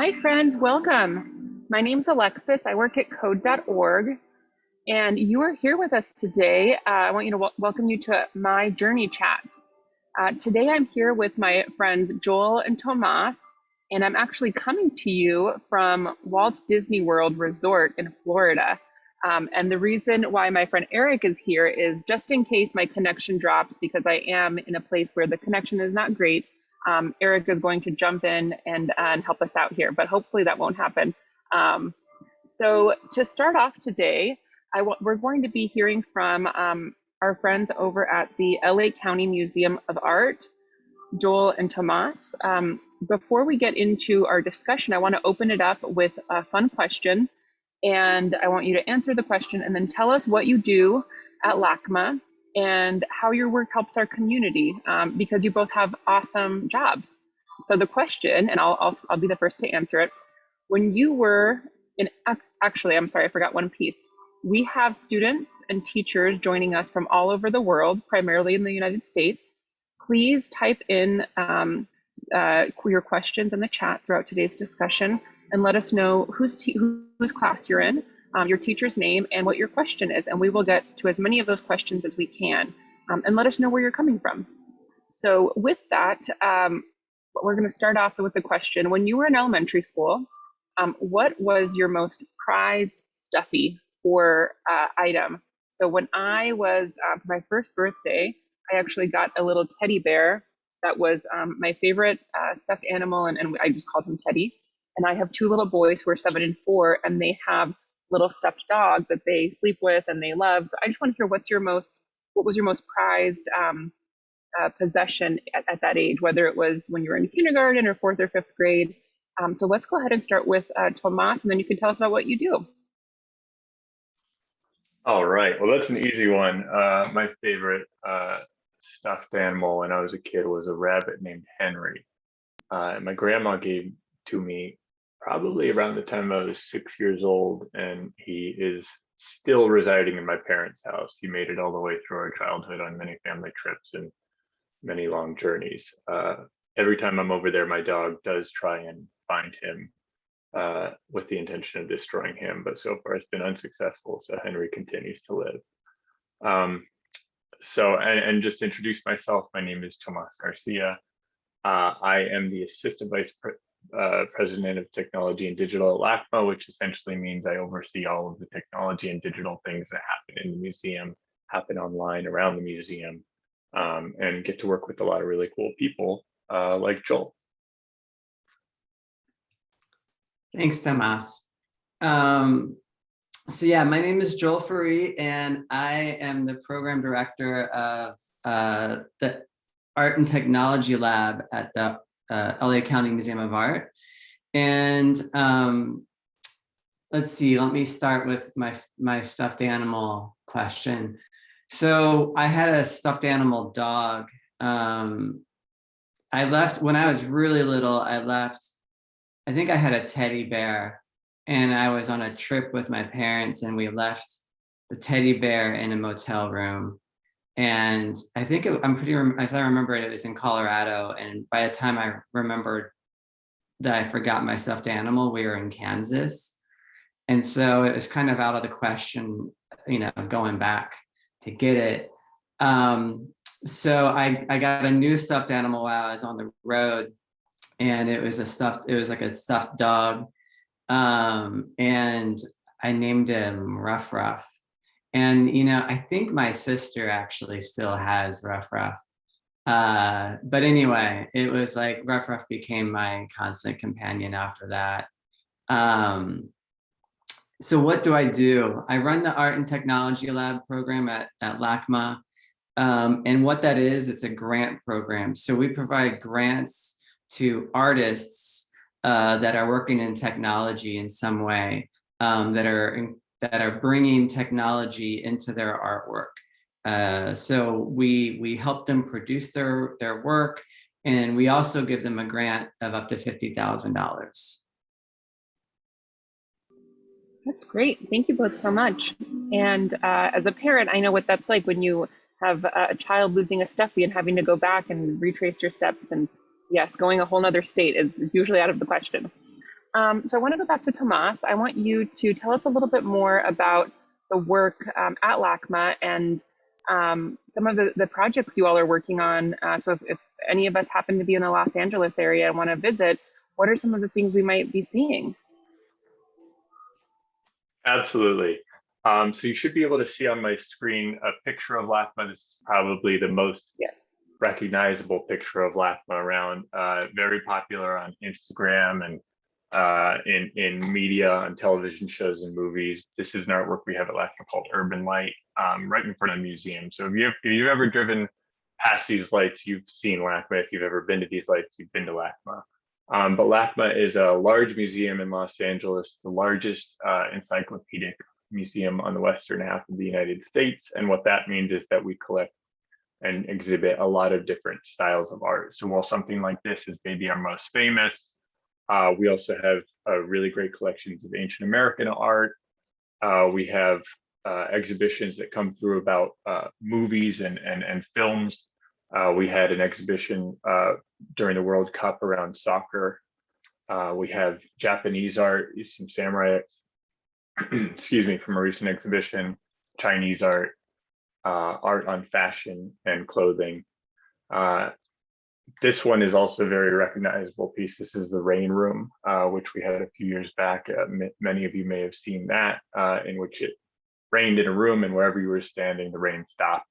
Hi, friends. Welcome. My name's Alexis. I work at code.org, and you are here with us today. I want you to welcome you to my Journey Chats. Today, I'm here with my friends Joel and Tomas, and I'm actually coming to you from Walt Disney World Resort in Florida. And the reason why my friend Eric is here is just in case my connection drops, because I am in a place where the connection is not great. Eric is going to jump in and help us out here, but hopefully that won't happen. So to start off today, we're going to be hearing from our friends over at the LA County Museum of Art, Joel and Tomas. Before we get into our discussion, I want to open it up with a fun question, and I want you to answer the question and then tell us what you do at LACMA and how your work helps our community, because you both have awesome jobs. So the question, and I'll be the first to answer it. When you were in, actually, I'm sorry, I forgot one piece. We have students and teachers joining us from all over the world, primarily in the United States. Please type in your questions in the chat throughout today's discussion and let us know whose class you're in, your teacher's name, and what your question is. And we will get to as many of those questions as we can, and let us know where you're coming from. So with that, we're going to start off with the question. When you were in elementary school, what was your most prized stuffy or item? So when I was, for my first birthday, I actually got a little teddy bear that was my favorite stuffed animal, and I just called him Teddy. And I have two little boys who are 7 and 4, and they have little stuffed dogs that they sleep with and they love. So I just want to hear what was your most prized possession at that age, whether it was when you were in kindergarten or 4th or 5th grade. So let's go ahead and start with Tomas, and then you can tell us about what you do. All right, well, that's an easy one. My favorite stuffed animal when I was a kid was a rabbit named Henry. And my grandma gave to me probably around the time I was 6 years old, and he is still residing in my parents' house. He made it all the way through our childhood on many family trips and many long journeys. Every time I'm over there, my dog does try and find him with the intention of destroying him, but so far it's been unsuccessful, so Henry continues to live. And just to introduce myself, my name is Tomas Garcia. I am the Assistant Vice President of Technology and Digital at LACMA, which essentially means I oversee all of the technology and digital things that happen in the museum, happen online around the museum, and get to work with a lot of really cool people like Joel. Thanks, Tomas. So yeah, my name is Joel Faree, and I am the program director of the Art and Technology Lab at the LA County Museum of Art. And let's see, let me start with my stuffed animal question. So I had a stuffed animal dog. I left when I was really little. I think I had a teddy bear, and I was on a trip with my parents, and we left the teddy bear in a motel room. And I think as I remember it was in Colorado. And by the time I remembered that I forgot my stuffed animal, we were in Kansas. And so it was kind of out of the question, going back to get it. So I got a new stuffed animal while I was on the road, and it was like a stuffed dog. And I named him Ruff Ruff. And, I think my sister actually still has Ruff Ruff. But anyway, it was like Ruff Ruff became my constant companion after that. So what do? I run the Art and Technology Lab program at LACMA. And what that is, it's a grant program. So we provide grants to artists that are working in technology in some way, that are bringing technology into their artwork. So we help them produce their work, and we also give them a grant of up to $50,000. That's great. Thank you both so much. And as a parent, I know what that's like when you have a child losing a stuffy and having to go back and retrace your steps. And yes, going a whole nother state is usually out of the question. So I want to go back to Tomas. I want you to tell us a little bit more about the work at LACMA and some of the projects you all are working on. So if any of us happen to be in the Los Angeles area and want to visit, what are some of the things we might be seeing? Absolutely. So you should be able to see on my screen a picture of LACMA. This is probably the most Yes. recognizable picture of LACMA around. Very popular on Instagram and in media, on television shows and movies. This is an artwork we have at LACMA called Urban Light, right in front of the museum. So if you've ever driven past these lights, you've seen LACMA. If you've ever been to these lights, you've been to LACMA. But LACMA is a large museum in Los Angeles, the largest encyclopedic museum on the western half of the United States. And what that means is that we collect and exhibit a lot of different styles of art. So while something like this is maybe our most famous, we also have really great collections of ancient American art. We have exhibitions that come through about movies and films. We had an exhibition during the World Cup around soccer. We have Japanese art, some samurai, excuse me, from a recent exhibition, Chinese art, art on fashion and clothing. This one is also a very recognizable piece. This is the Rain Room, which we had a few years back. Many of you may have seen that, in which it rained in a room, and wherever you were standing, the rain stopped.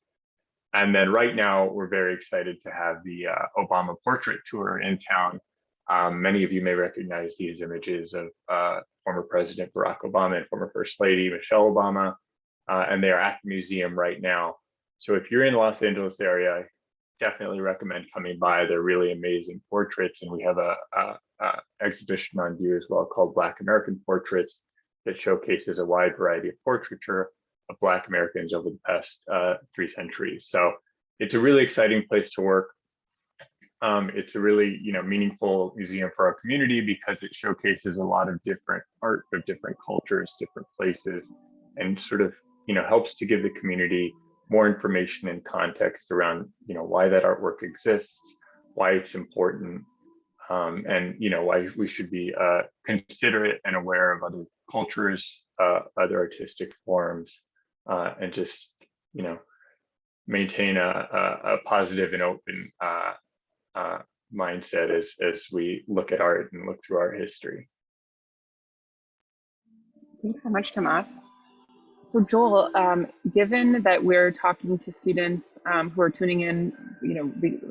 And then right now, we're very excited to have the Obama portrait tour in town. Many of you may recognize these images of former President Barack Obama and former First Lady Michelle Obama, and they are at the museum right now. So if you're in the Los Angeles area, I definitely recommend coming by. They're really amazing portraits, and we have a exhibition on view as well called Black American Portraits that showcases a wide variety of portraiture of Black Americans over the past 3 centuries. So it's a really exciting place to work. It's a really meaningful museum for our community because it showcases a lot of different art of different cultures, different places, and sort of helps to give the community more information and context around why that artwork exists, why it's important, and why we should be considerate and aware of other cultures, other artistic forms, and just maintain a positive and open mindset as we look at art and look through our history. Thanks so much, Tomas. So Joel, given that we're talking to students who are tuning in,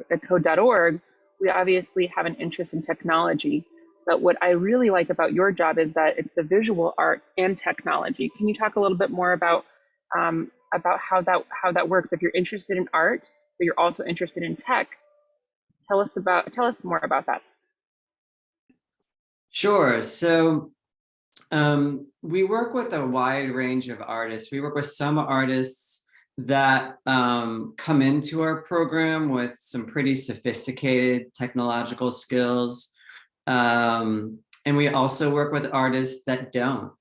at code.org, we obviously have an interest in technology. But what I really like about your job is that it's the visual art and technology. Can you talk a little bit more about how that works? If you're interested in art, but you're also interested in tech, tell us more about that. Sure. So we work with a wide range of artists. We work with some artists that come into our program with some pretty sophisticated technological skills. And we also work with artists that don't.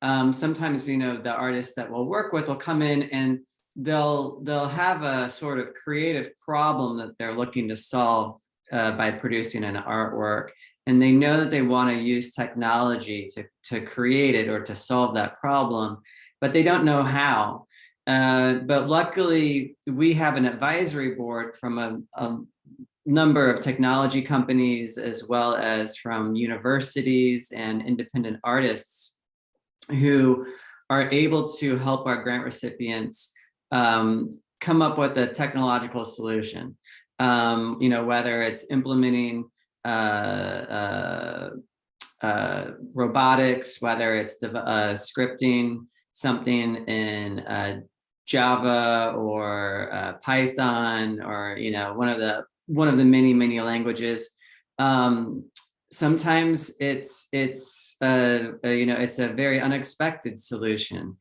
Sometimes, the artists that we'll work with will come in and they'll have a sort of creative problem that they're looking to solve by producing an artwork. And they know that they want to use technology to create it or to solve that problem, but they don't know how. But luckily, we have an advisory board from a number of technology companies, as well as from universities and independent artists who are able to help our grant recipients come up with a technological solution. Whether it's implementing robotics, whether it's scripting something in Java or Python, or one of the many languages. Sometimes it's a very unexpected solution.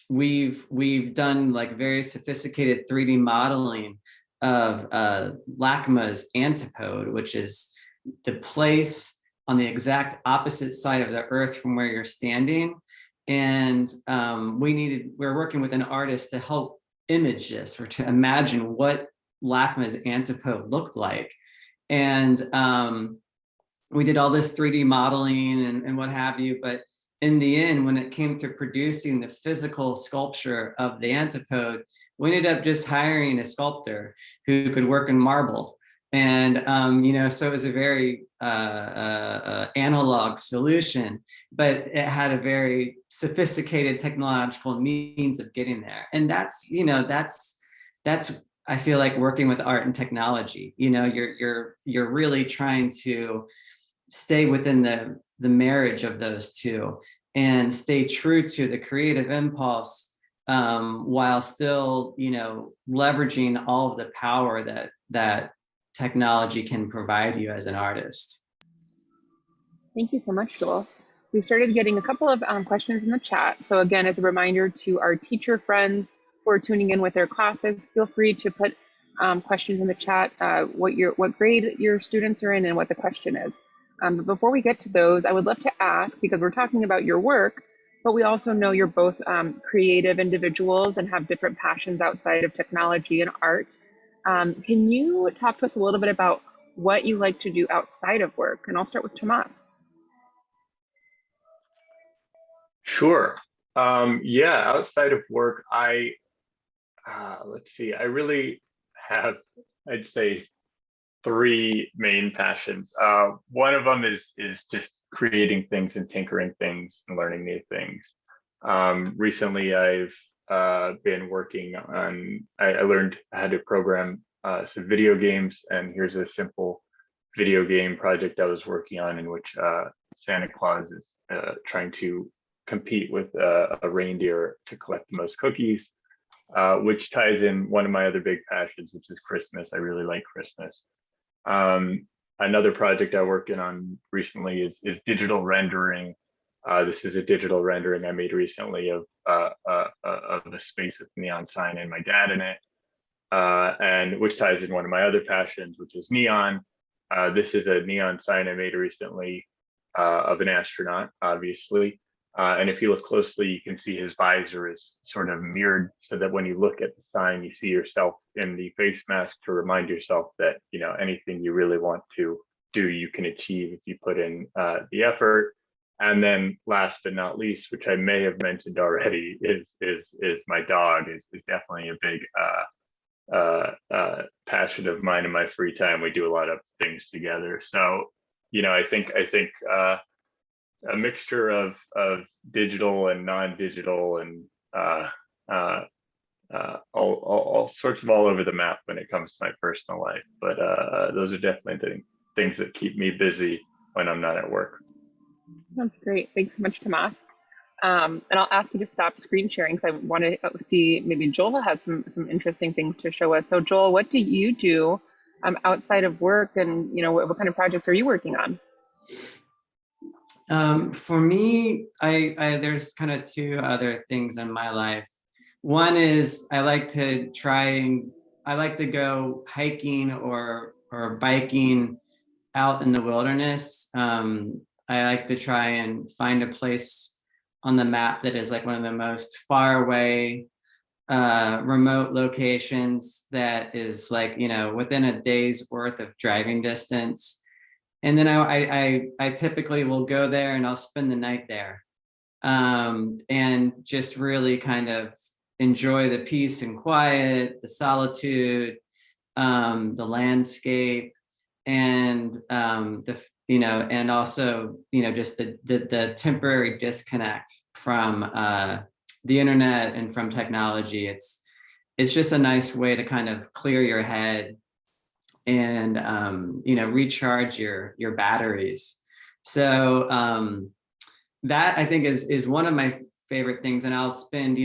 We've done like very sophisticated 3D modeling of LACMA's antipode, which is the place on the exact opposite side of the earth from where you're standing. And we're working with an artist to help image this, or to imagine what LACMA's antipode looked like. And we did all this 3D modeling and what have you. But in the end, when it came to producing the physical sculpture of the antipode, we ended up just hiring a sculptor who could work in marble. And, so it was a very analog solution, but it had a very sophisticated technological means of getting there. And that's I feel like working with art and technology. You're really trying to stay within the marriage of those two and stay true to the creative impulse, while still, leveraging all of the power that technology can provide you as an artist. Thank you so much, Joel. We've started getting a couple of questions in the chat. So again, as a reminder to our teacher friends who are tuning in with their classes, feel free to put questions in the chat, what grade your students are in and what the question is. But before we get to those, I would love to ask, because we're talking about your work, but we also know you're both creative individuals and have different passions outside of technology and art. Can you talk to us a little bit about what you like to do outside of work? And I'll start with Tomas. Sure. Yeah, outside of work, let's see, I really have, I'd say, three main passions. One of them is just creating things and tinkering things and learning new things. Recently, I've been working on, I learned how to program some video games, and here's a simple video game project I was working on in which Santa Claus is trying to compete with a reindeer to collect the most cookies, which ties in one of my other big passions, which is Christmas. I really like Christmas. Another project I worked on recently is digital rendering. This is a digital rendering I made recently of a space with neon sign and my dad in it, and which ties in one of my other passions, which is neon. This is a neon sign I made recently of an astronaut, obviously. And if you look closely, you can see his visor is sort of mirrored so that when you look at the sign, you see yourself in the face mask to remind yourself that, anything you really want to do, you can achieve if you put in the effort. And then last but not least, which I may have mentioned already, is my dog is definitely a big passion of mine in my free time. We do a lot of things together. So, I think a mixture of digital and non-digital and all sorts of all over the map when it comes to my personal life. But those are definitely the things that keep me busy when I'm not at work. That's great. Thanks so much, Tomas. And I'll ask you to stop screen sharing because I want to see maybe Joel has some interesting things to show us. So Joel, what do you do outside of work, and what kind of projects are you working on? For me, I there's kind of two other things in my life. One is I like to go hiking or biking out in the wilderness. I like to try and find a place on the map that is like one of the most far away, remote locations that is like, within a day's worth of driving distance. And then I typically will go there and I'll spend the night there, and just really kind of enjoy the peace and quiet, the solitude, the landscape, and and also just the temporary disconnect from the internet and from technology. It's just a nice way to kind of clear your head and recharge your batteries. So that I think is one of my favorite things. And I'll spend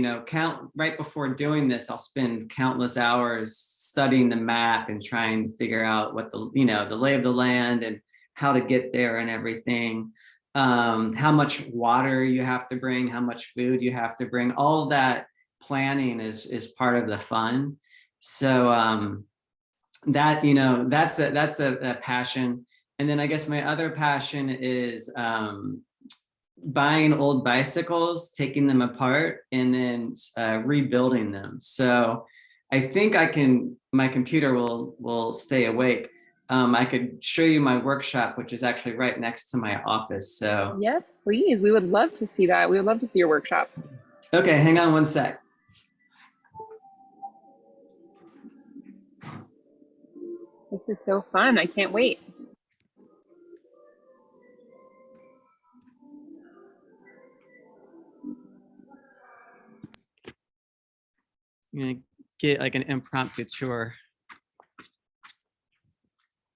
right before doing this, I'll spend countless hours studying the map and trying to figure out what the lay of the land and how to get there and everything. How much water you have to bring, how much food you have to bring. All of that planning is part of the fun. So that's a passion. And then I guess my other passion is buying old bicycles, taking them apart, and then rebuilding them. So I think my computer will stay awake. I could show you my workshop, which is actually right next to my office. So, Yes, please. We would love to see that. We would love to see your workshop. okay, hang on one sec. This is so fun. I can't wait. I'm gonna get like an impromptu tour.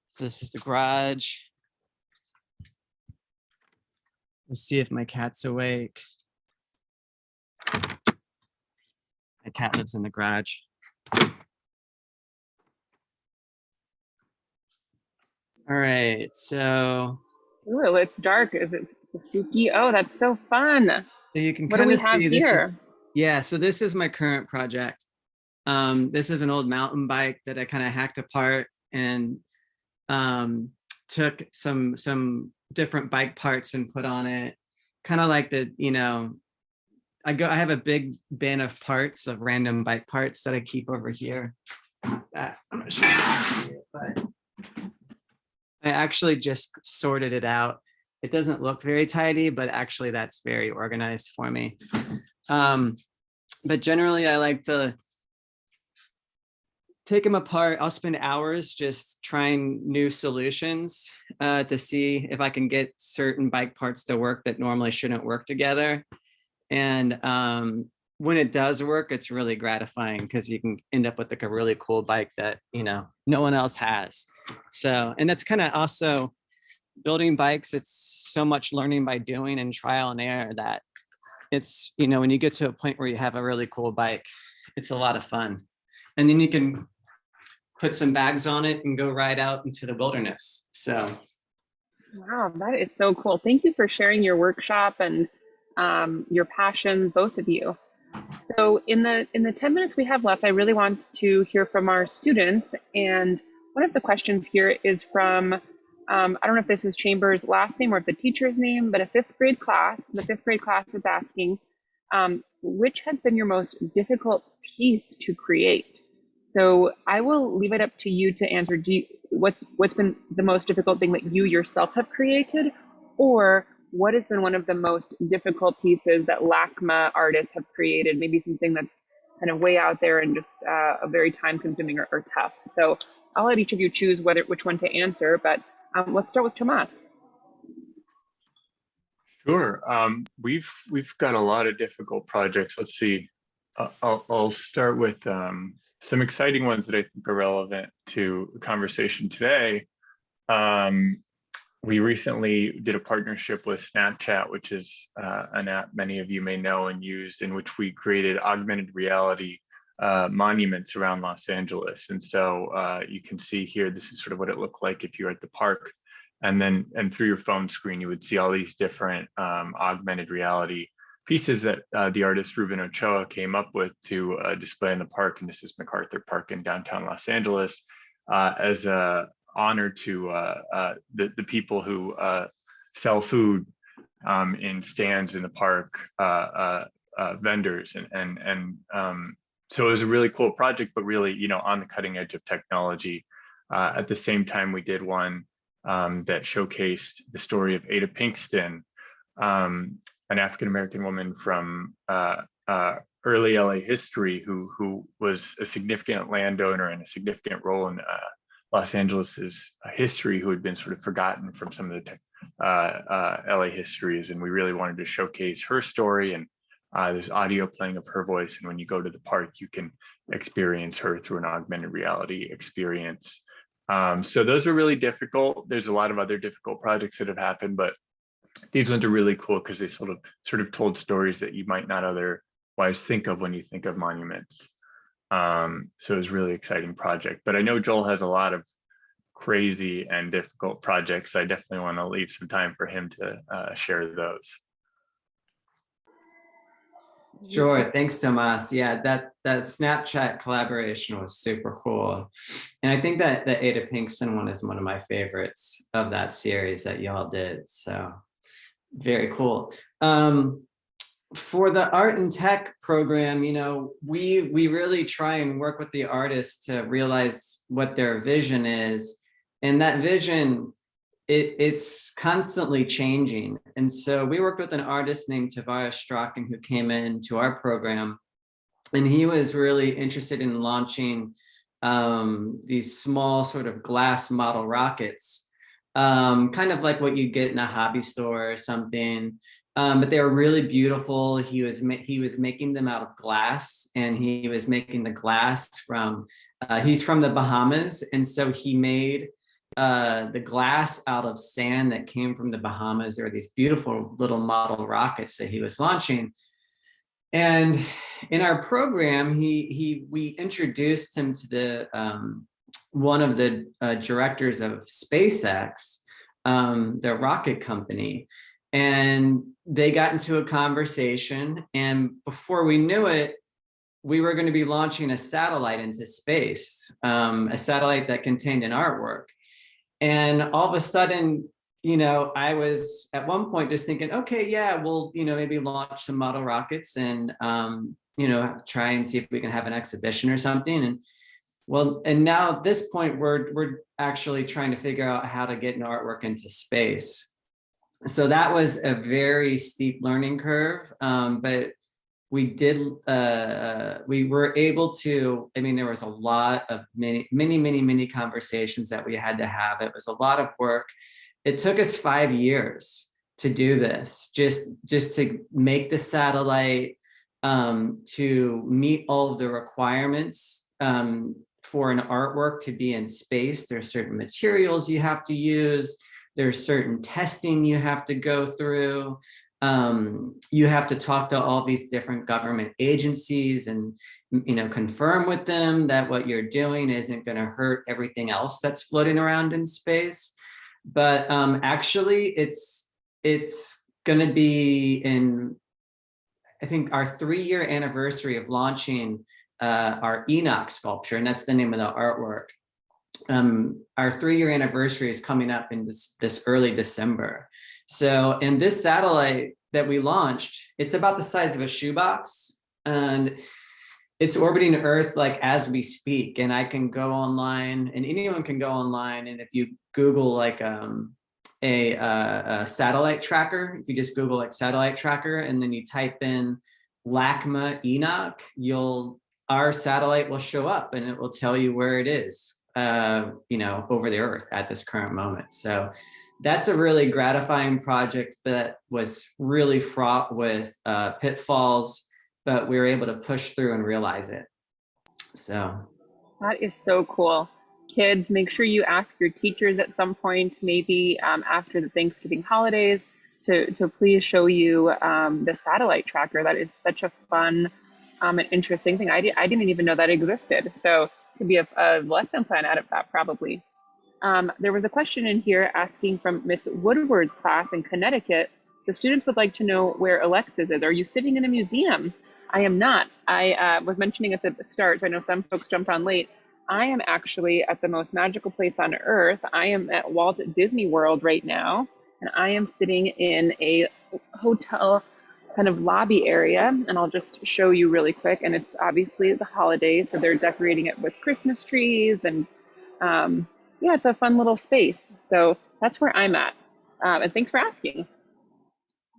So this is the garage. Let's see if my cat's awake. My cat lives in the garage. All right, so. Ooh, it's dark. Is it spooky? Oh, that's so fun. So you can What do kind we of have see here? Yeah, so this is my current project. This is an old mountain bike that I kind of hacked apart and took some different bike parts and put on it. Kind of like the, I have a big bin of parts, of random bike parts that I keep over here. That I'm not sure if you can see it, but I actually just sorted it out. It doesn't look very tidy, but actually that's very organized for me. But generally I like to take them apart. I'll spend hours just trying new solutions to see if I can get certain bike parts to work that normally shouldn't work together. And when it does work, it's really gratifying because you can end up with like a really cool bike that, no one else has. So, and that's kind of also building bikes. It's so much learning by doing and trial and error that it's, when you get to a point where you have a really cool bike, it's a lot of fun. And then you can put some bags on it and go ride out into the wilderness. So. Wow, that is so cool. Thank you for sharing your workshop and your passion, both of you. So in the 10 minutes we have left, I really want to hear from our students. And one of the questions here is from, I don't know if this is Chambers' last name or if the teacher's name, but a fifth grade class. The fifth grade class is asking, which has been your most difficult piece to create? So I will leave it up to you to answer. What's been the most difficult thing that you yourself have created, or what has been one of the most difficult pieces that LACMA artists have created? Maybe something that's kind of way out there and just a very time consuming or tough. So I'll let each of you choose which one to answer, but let's start with Tomas. Sure. We've got a lot of difficult projects. Let's see. I'll start with some exciting ones that I think are relevant to the conversation today. We recently did a partnership with Snapchat, which is an app many of you may know and use, in which we created augmented reality monuments around Los Angeles. And so you can see here, this is sort of what it looked like if you were at the park. And through your phone screen, you would see all these different augmented reality pieces that the artist Ruben Ochoa came up with to display in the park. And this is MacArthur Park in downtown Los Angeles as a honor to the people who sell food in stands in the park, vendors, and so it was a really cool project, but really, on the cutting edge of technology. At the same time, we did one that showcased the story of Ada Pinkston, an African-American woman from early LA history who was a significant landowner and a significant role in Los Angeles's history, who had been sort of forgotten from some of the LA histories. And we really wanted to showcase her story, and there's audio playing of her voice. And when you go to the park, you can experience her through an augmented reality experience. So those are really difficult. There's a lot of other difficult projects that have happened, but these ones are really cool because they sort of told stories that you might not otherwise think of when you think of monuments. So it was a really exciting project, but I know Joel has a lot of crazy and difficult projects. I definitely want to leave some time for him to share those. Sure, thanks, Tomas. Yeah, that Snapchat collaboration was super cool. And I think that the Ada Pinkston one is one of my favorites of that series that y'all did. So very cool. For the art and tech program, we really try and work with the artists to realize what their vision is And that vision, it's constantly changing. And so we worked with an artist named Tavares Strachan who came into our program, and he was really interested in launching these small sort of glass model rockets, kind of like what you get in a hobby store or something. But they were really beautiful. He was making them out of glass, and he was making the glass from, he's from the Bahamas. And so he made the glass out of sand that came from the Bahamas. There are these beautiful little model rockets that he was launching. And in our program, we introduced him to the one of the directors of SpaceX, the rocket company, and they got into a conversation. And before we knew it, we were going to be launching a satellite into space, a satellite that contained an artwork. And all of a sudden, I was at one point just thinking, okay, yeah, we'll, maybe launch some model rockets and, try and see if we can have an exhibition or something. And now at this point, we're actually trying to figure out how to get an artwork into space. So that was a very steep learning curve, but we were able to, there was a lot of many conversations that we had to have. It was a lot of work. It took us 5 years to do this, just to make the satellite, to meet all of the requirements for an artwork to be in space. There's certain materials you have to use. There's certain testing you have to go through. You have to talk to all these different government agencies and, confirm with them that what you're doing isn't going to hurt everything else that's floating around in space. But actually, it's going to be in, I think, our 3-year anniversary of launching our Enoch sculpture, and that's the name of the artwork. Our 3-year anniversary is coming up in this early December. So, and this satellite that we launched, it's about the size of a shoebox, and it's orbiting Earth like as we speak. And I can go online, and anyone can go online, and if you Google like a satellite tracker, if you just Google like satellite tracker, and then you type in LACMA Enoch, our satellite will show up, and it will tell you where it is, over the Earth at this current moment. So that's a really gratifying project that was really fraught with pitfalls, but we were able to push through and realize it. So that is so cool. Kids, make sure you ask your teachers at some point, maybe after the Thanksgiving holidays, to please show you the satellite tracker. That is such a fun and interesting thing. I didn't even know that existed. So it could be a lesson plan out of that probably. There was a question in here asking from Miss Woodward's class in Connecticut. The students would like to know where Alexis is. Are you sitting in a museum? I am not. I was mentioning at the start, so I know some folks jumped on late. I am actually at the most magical place on earth. I am at Walt Disney World right now, and I am sitting in a hotel kind of lobby area, and I'll just show you really quick. And it's obviously the holidays, so they're decorating it with Christmas trees, and yeah, it's a fun little space. So that's where I'm at. And thanks for asking.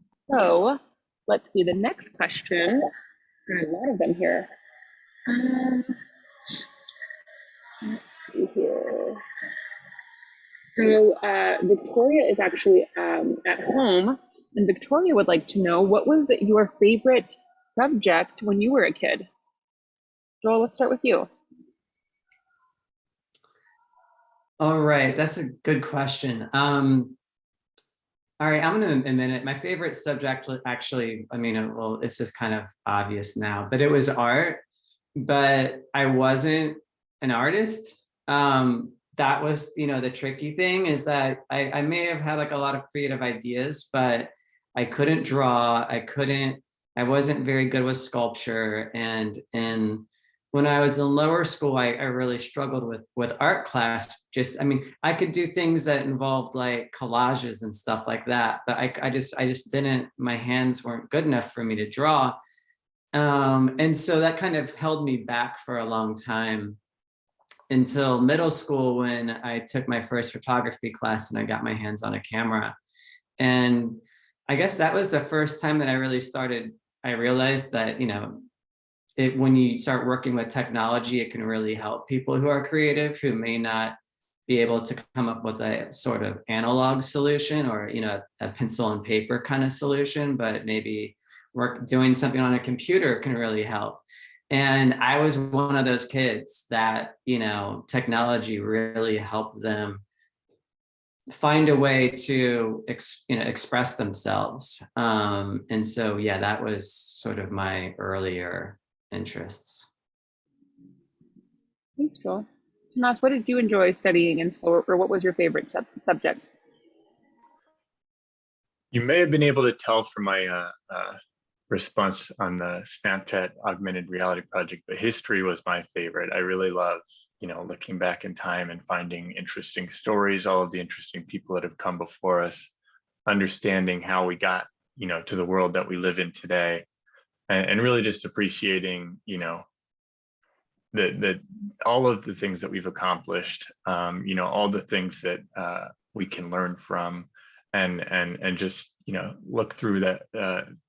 So let's see the next question. There are a lot of them here. Let's see here. So Victoria is actually at home, and Victoria would like to know, what was your favorite subject when you were a kid? Joel, let's start with you. All right, that's a good question. All right, I'm going to admit it. My favorite subject, actually, well, it's just kind of obvious now, but it was art. But I wasn't an artist. That was, the tricky thing, is that I may have had like a lot of creative ideas, but I couldn't draw. I wasn't very good with sculpture. And when I was in lower school, I really struggled with art class. I could do things that involved like collages and stuff like that, but I just didn't, my hands weren't good enough for me to draw. And so that kind of held me back for a long time. until middle school when I took my first photography class and I got my hands on a camera. And I guess that was the first time that I realized that, when you start working with technology, it can really help people who are creative, who may not be able to come up with a sort of analog solution or, a pencil and paper kind of solution, but maybe doing something on a computer can really help. And I was one of those kids that, technology really helped them find a way to express themselves. And so, yeah, that was sort of my earlier interests. Thanks, Joel. Tomas, what did you enjoy studying in school, or what was your favorite subject? You may have been able to tell from my response on the Snapchat augmented reality project, but history was my favorite. I really love, looking back in time and finding interesting stories, all of the interesting people that have come before us, understanding how we got, to the world that we live in today, and really just appreciating, the all of the things that we've accomplished, all the things that we can learn from, and just look through that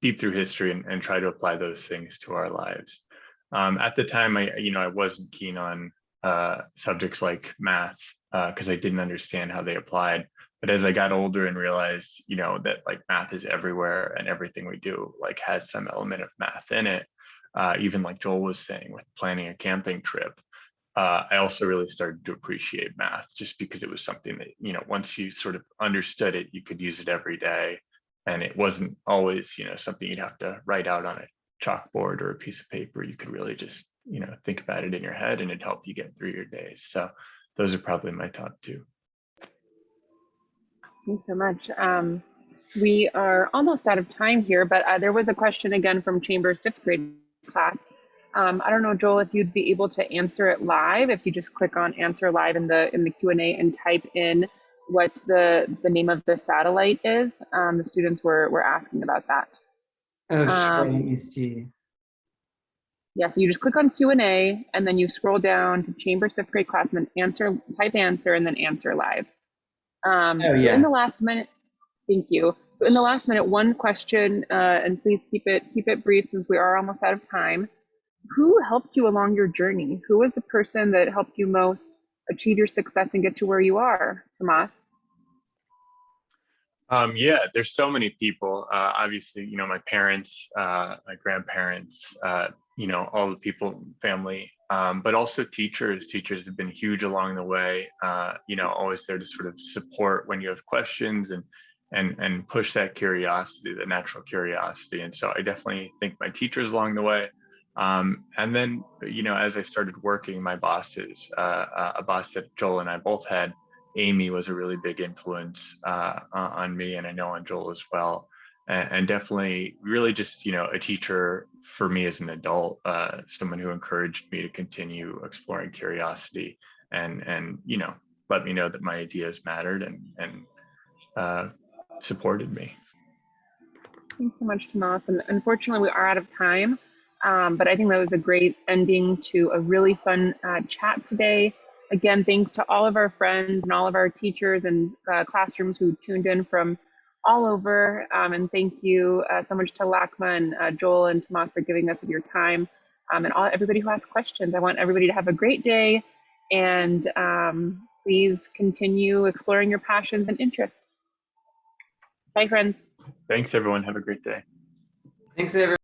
deep through history and try to apply those things to our lives. At the time, I wasn't keen on subjects like math because I didn't understand how they applied. But as I got older and realized, that like math is everywhere and everything we do like has some element of math in it. Even like Joel was saying with planning a camping trip, I also really started to appreciate math just because it was something that, once you sort of understood it, you could use it every day. And it wasn't always, something you'd have to write out on a chalkboard or a piece of paper. You could really just, think about it in your head and it'd help you get through your days. So those are probably my top two. Thanks so much. We are almost out of time here, but there was a question again from Chambers' fifth grade class. I don't know, Joel, if you'd be able to answer it live. If you just click on answer live in the Q&A and type in what the name of the satellite is. The students were asking about that. Oh, sure. Let me see. Yeah, so you just click on Q&A and then you scroll down to Chambers' fifth grade class and then type answer and then answer live. Oh, So yeah. in the last minute, thank you. So in the last minute, one question, and please keep it brief since we are almost out of time. Who helped you along your journey? Who was the person that helped you most achieve your success and get to where you are, Tomas? Yeah, there's so many people. Obviously, my parents, my grandparents, all the people, family, but also teachers. Teachers have been huge along the way. Always there to sort of support when you have questions and push that curiosity, the natural curiosity. And so I definitely think my teachers along the way. And then, as I started working, my bosses, a boss that Joel and I both had, Amy, was a really big influence on me, and I know on Joel as well. And definitely really just, a teacher for me as an adult, someone who encouraged me to continue exploring curiosity and let me know that my ideas mattered and supported me. Thanks so much, Tomas. And unfortunately, we are out of time. But I think that was a great ending to a really fun chat today. Again, thanks to all of our friends and all of our teachers and classrooms who tuned in from all over. And thank you so much to LACMA and Joel and Tomas for giving us of your time. And everybody who asked questions. I want everybody to have a great day. And please continue exploring your passions and interests. Bye, friends. Thanks, everyone. Have a great day. Thanks, everyone.